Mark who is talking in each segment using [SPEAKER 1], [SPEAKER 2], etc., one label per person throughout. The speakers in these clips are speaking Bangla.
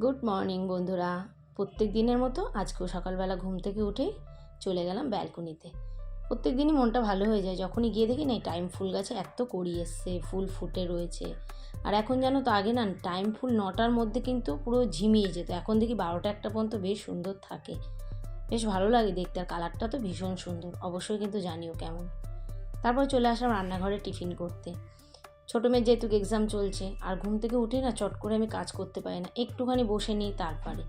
[SPEAKER 1] গুড মর্নিং বন্ধুরা। প্রত্যেক দিনের মতো আজকেও সকালবেলা ঘুম থেকে উঠেই চলে গেলাম ব্যালকনিতে। প্রত্যেক দিনই মনটা ভালো হয়ে যায় যখনই গিয়ে দেখি না এই টাইম ফুল গাছে এত কড়ি এসছে, ফুল ফুটে রয়েছে। আর এখন জানো তো, আগে না টাইম ফুল 9টার মধ্যে কিন্তু পুরো ঝিমিয়ে যেত, এখন দেখি 12টা-1টা পর্যন্ত বেশ সুন্দর থাকে। বেশ ভালো লাগে দেখতে, আর কালারটা তো ভীষণ সুন্দর। অবশ্যই কিন্তু জানিও কেমন। তারপর চলে আসলাম রান্নাঘরে টিফিন করতে। ছোটো মেয়ের যেহেতু এক্সাম চলছে, আর ঘুম থেকে উঠে না চট করে আমি কাজ করতে পারি না, একটুখানি বসে নিই তারপরে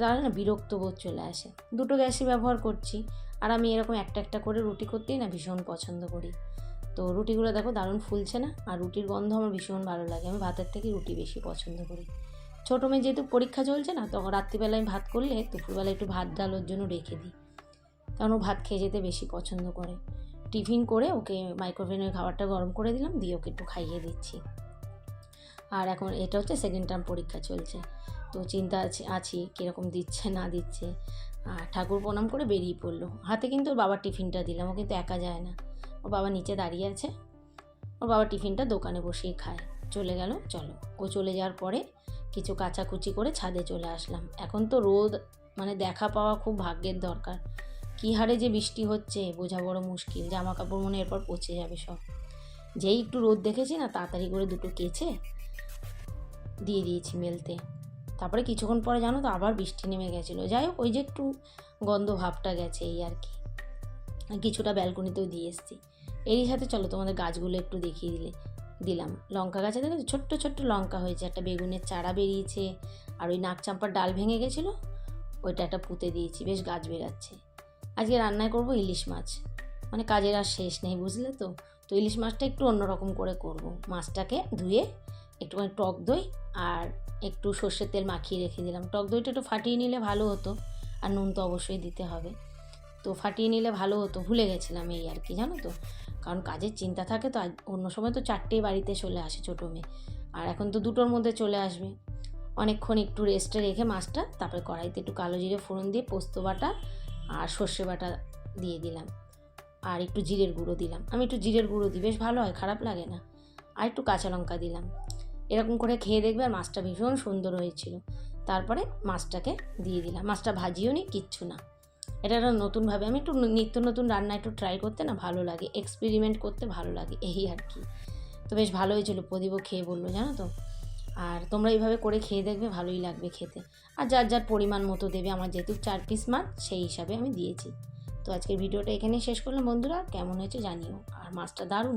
[SPEAKER 1] তাহলে না বিরক্ত বোধ চলে আসে। দুটো গ্যাসই ব্যবহার করছি, আর আমি এরকম একটা একটা করে রুটি করতেই না ভীষণ পছন্দ করি। তো রুটিগুলো দেখো দারুণ ফুলছে না, আর রুটির গন্ধ আমার ভীষণ ভালো লাগে। আমি ভাতের থেকে রুটি বেশি পছন্দ করি। ছোটো মেয়ে যেহেতু পরীক্ষা চলছে না, তখন রাত্রিবেলায় ভাত করলে দুপুরবেলা একটু ভাত ডাল ওর জন্য রেখে দিই, কারণ ও ভাত খেয়ে যেতে বেশি পছন্দ করে। টিফিন করে ওকে মাইক্রোওভেনের খাবারটা গরম করে দিলাম, দিয়ে ওকে একটু খাইয়ে দিচ্ছি। আর এখন এটা হচ্ছে সেকেন্ড টার্ম পরীক্ষা চলছে, তো চিন্তা আছি কীরকম দিচ্ছে না দিচ্ছে। আর ঠাকুর প্রণাম করে বেরিয়ে পড়লো। হাতে কিন্তু ওর বাবার টিফিনটা দিলাম, ও কিন্তু একা যায় না, ওর বাবা নিচে দাঁড়িয়ে আছে। ওর বাবার টিফিনটা দোকানে বসেই খায়। চলে গেল। চলো, ও চলে যাওয়ার পরে কিছু কাচাকুচি করে ছাদে চলে আসলাম। এখন তো রোদ দেখা পাওয়া খুব ভাগ্যের দরকার। কী হারে যে বৃষ্টি হচ্ছে বোঝা বড় মুশকিল। জামা কাপড় এরপর পচে যাবে সব। যেই একটু রোদ দেখেছি না, তাড়াতাড়ি করে দুটো কেচে দিয়ে দিয়েছি মেলতে। তারপরে কিছুক্ষণ পরে জানো তো আবার বৃষ্টি নেমে গেছিলো। যাই হোক, ওই যে একটু গন্ধ ভাবটা গেছে এই আর কি। কিছুটা ব্যালকনিতেও দিয়ে এসেছি। এরই সাথে চলো তোমাদের গাছগুলো একটু দেখিয়ে দিলাম। লঙ্কা গাছে দেখো ছোট্ট ছোট্ট লঙ্কা হয়েছে, একটা বেগুনের চারা বেরিয়েছে, আর ওই নাকচাম্পার ডাল ভেঙে গেছিলো, ওইটা একটা পুঁতে দিয়েছি, বেশ গাছ বেরাচ্ছে। আজকে রান্নায় করব ইলিশ মাছ। কাজের আর শেষ নেই, বুঝলে তো। তো ইলিশ মাছটা একটু অন্যরকম করে করব। মাছটাকে ধুয়ে একটুখানি টক দই আর একটু সর্ষের তেল মাখিয়ে রেখে দিলাম। টক দইটা একটু ফাটিয়ে নিলে ভালো হতো, আর নুন তো অবশ্যই দিতে হবে। তো ফাটিয়ে নিলে ভালো হতো, ভুলে গেছিলাম এই আর কি, জানো তো। কারণ কাজের চিন্তা থাকে তো। অন্য সময় তো 4টেই বাড়িতে চলে আসে ছোটো মেয়ে, আর এখন তো 2টোর মধ্যে চলে আসবে। অনেকক্ষণ একটু রেস্টে রেখে মাছটা, তারপরে কড়াইতে একটু কালো জিরে ফোড়ন দিয়ে পোস্ত বাটা আর সর্ষে বাটা দিয়ে দিলাম, আর একটু জিরের গুঁড়ো দিলাম। আমি একটু জিরের গুঁড়ো দিই, বেশ ভালো হয়, খারাপ লাগে না। আর একটু কাঁচা লঙ্কা দিলাম। এরকম করে খেয়ে দেখবে, আর মাছটা ভীষণ সুন্দর হয়েছিল। তারপরে মাছটাকে দিয়ে দিলাম। মাছটা ভাজিও নি, কিচ্ছু না। এটা একটা নতুনভাবে আমি একটু নিত্য নতুন রান্না একটু ট্রাই করতে না ভালো লাগে, এক্সপেরিমেন্ট করতে ভালো লাগে, এই আর কি। তো বেশ ভালো হয়েছিল, প্রদীপও খেয়ে বললো, জানো তো। আর তোমরা এইভাবে করে খেয়ে দেখবে, ভালোই লাগবে খেতে। আর যার যার পরিমাণ মতো দেবে। আমার যেহেতু 4 পিস মাছ, সেই হিসাবে আমি দিয়েছি। তো আজকের ভিডিওটা এখানেই শেষ করলাম বন্ধুরা। কেমন হয়েছে জানিও। আর মাছটা দারুণ